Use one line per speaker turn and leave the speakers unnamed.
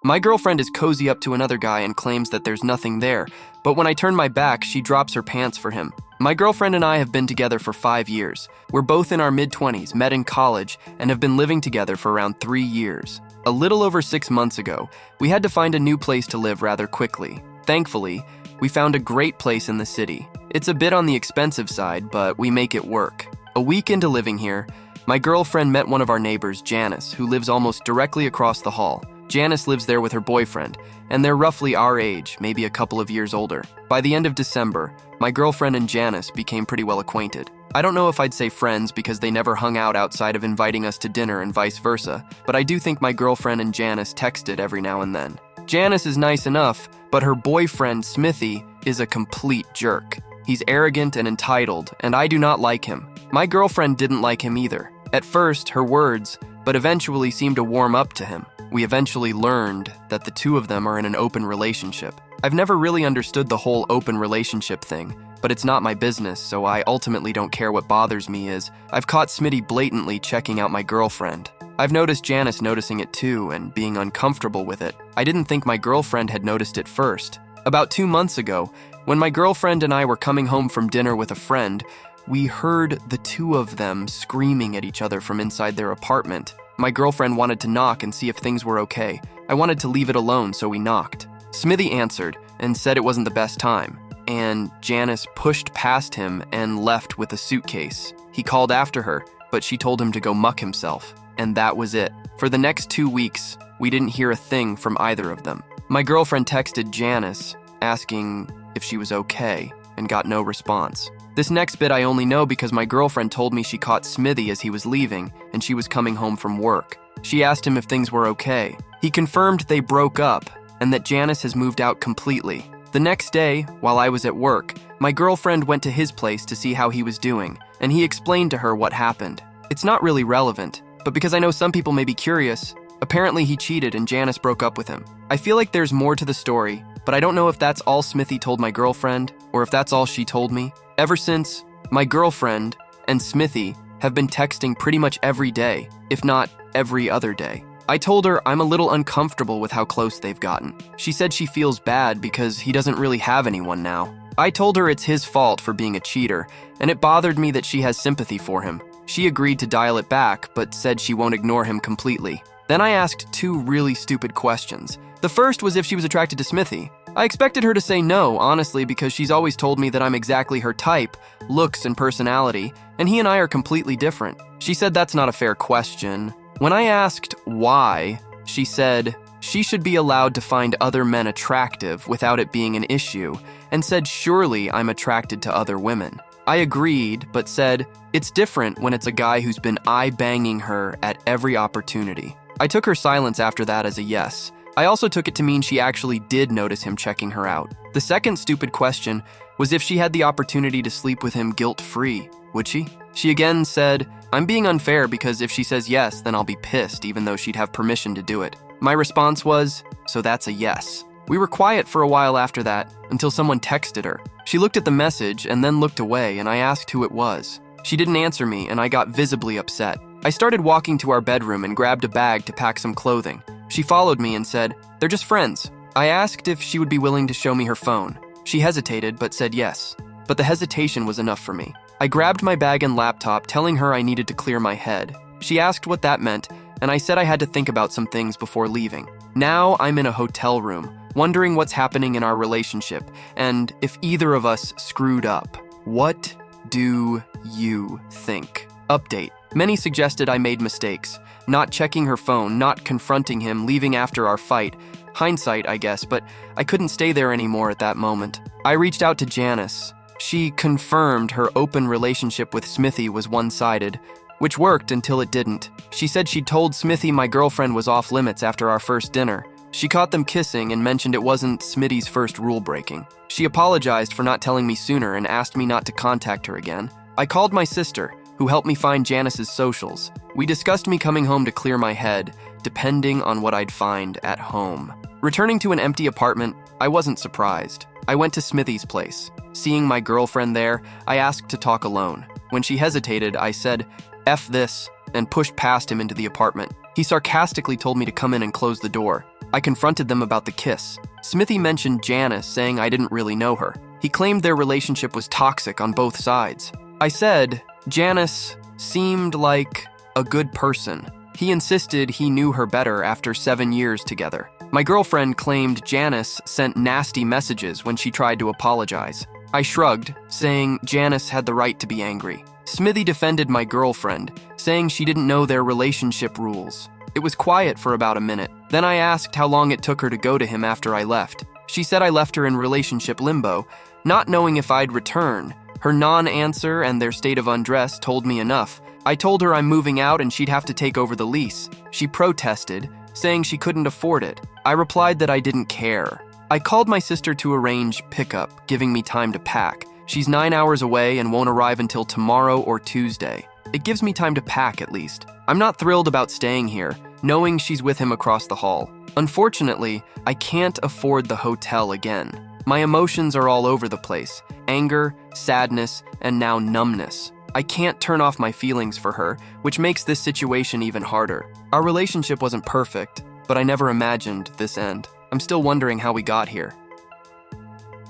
My girlfriend is cozy up to another guy and claims that there's nothing there, but when I turn my back, she drops her pants for him. My girlfriend and I have been together for 5 years. We're both in our mid-20s, met in college, and have been living together for around 3 years. A little over 6 months ago, we had to find a new place to live rather quickly. Thankfully, we found a great place in the city. It's a bit on the expensive side, but we make it work. A week into living here, my girlfriend met one of our neighbors, Janice, who lives almost directly across the hall. Janice lives there with her boyfriend, and they're roughly our age, maybe a couple of years older. By the end of December, my girlfriend and Janice became pretty well acquainted. I don't know if I'd say friends because they never hung out outside of inviting us to dinner and vice versa, but I do think my girlfriend and Janice texted every now and then. Janice is nice enough, but her boyfriend, Smithy, is a complete jerk. He's arrogant and entitled, and I do not like him. My girlfriend didn't like him either. At first, her words, but eventually seemed to warm up to him. We eventually learned that the two of them are in an open relationship. I've never really understood the whole open relationship thing, but it's not my business, so I ultimately don't care. What bothers me is I've caught Smitty blatantly checking out my girlfriend. I've noticed Janice noticing it too and being uncomfortable with it. I didn't think my girlfriend had noticed it first. About 2 months ago, when my girlfriend and I were coming home from dinner with a friend, we heard the two of them screaming at each other from inside their apartment. My girlfriend wanted to knock and see if things were okay. I wanted to leave it alone, so we knocked. Smithy answered and said it wasn't the best time, and Janice pushed past him and left with a suitcase. He called after her, but she told him to go muck himself, and that was it. For the next 2 weeks, we didn't hear a thing from either of them. My girlfriend texted Janice, asking if she was okay, and got no response. This next bit I only know because my girlfriend told me she caught Smithy as he was leaving, and she was coming home from work. She asked him if things were okay. He confirmed they broke up, and that Janice has moved out completely. The next day, while I was at work, my girlfriend went to his place to see how he was doing, and he explained to her what happened. It's not really relevant, but because I know some people may be curious, apparently he cheated and Janice broke up with him. I feel like there's more to the story, but I don't know if that's all Smithy told my girlfriend, or if that's all she told me. Ever since, my girlfriend and Smithy have been texting pretty much every day, if not every other day. I told her I'm a little uncomfortable with how close they've gotten. She said she feels bad because he doesn't really have anyone now. I told her it's his fault for being a cheater, and it bothered me that she has sympathy for him. She agreed to dial it back, but said she won't ignore him completely. Then I asked 2 really stupid questions. The first was if she was attracted to Smithy. I expected her to say no, honestly, because she's always told me that I'm exactly her type, looks and personality, and he and I are completely different. She said that's not a fair question. When I asked why, she said she should be allowed to find other men attractive without it being an issue, and said surely I'm attracted to other women. I agreed, but said it's different when it's a guy who's been eye-banging her at every opportunity. I took her silence after that as a yes. I also took it to mean she actually did notice him checking her out. The second stupid question was if she had the opportunity to sleep with him guilt-free, would she? She again said, I'm being unfair because if she says yes, then I'll be pissed even though she'd have permission to do it. My response was, so that's a yes. We were quiet for a while after that, until someone texted her. She looked at the message and then looked away, and I asked who it was. She didn't answer me, and I got visibly upset. I started walking to our bedroom and grabbed a bag to pack some clothing. She followed me and said, they're just friends. I asked if she would be willing to show me her phone. She hesitated, but said yes. But the hesitation was enough for me. I grabbed my bag and laptop, telling her I needed to clear my head. She asked what that meant, and I said I had to think about some things before leaving. Now I'm in a hotel room, wondering what's happening in our relationship, and if either of us screwed up. What do you think? Update. Many suggested I made mistakes. Not checking her phone, not confronting him, leaving after our fight. Hindsight, I guess, but I couldn't stay there anymore at that moment. I reached out to Janice. She confirmed her open relationship with Smithy was one-sided, which worked until it didn't. She said she'd told Smithy my girlfriend was off limits after our first dinner. She caught them kissing and mentioned it wasn't Smitty's first rule breaking. She apologized for not telling me sooner and asked me not to contact her again. I called my sister, who helped me find Janice's socials. We discussed me coming home to clear my head, depending on what I'd find at home. Returning to an empty apartment, I wasn't surprised. I went to Smithy's place. Seeing my girlfriend there, I asked to talk alone. When she hesitated, I said, F this, and pushed past him into the apartment. He sarcastically told me to come in and close the door. I confronted them about the kiss. Smithy mentioned Janice, saying I didn't really know her. He claimed their relationship was toxic on both sides. I said Janice seemed like a good person. He insisted he knew her better after 7 years together. My girlfriend claimed Janice sent nasty messages when she tried to apologize. I shrugged, saying Janice had the right to be angry. Smithy defended my girlfriend, saying she didn't know their relationship rules. It was quiet for about a minute. Then I asked how long it took her to go to him after I left. She said I left her in relationship limbo, not knowing if I'd return. Her non-answer and their state of undress told me enough. I told her I'm moving out and she'd have to take over the lease. She protested, saying she couldn't afford it. I replied that I didn't care. I called my sister to arrange pickup, giving me time to pack. She's 9 hours away and won't arrive until tomorrow or Tuesday. It gives me time to pack at least. I'm not thrilled about staying here, knowing she's with him across the hall. Unfortunately, I can't afford the hotel again. My emotions are all over the place. Anger, sadness, and now numbness. I can't turn off my feelings for her, which makes this situation even harder. Our relationship wasn't perfect, but I never imagined this end. I'm still wondering how we got here.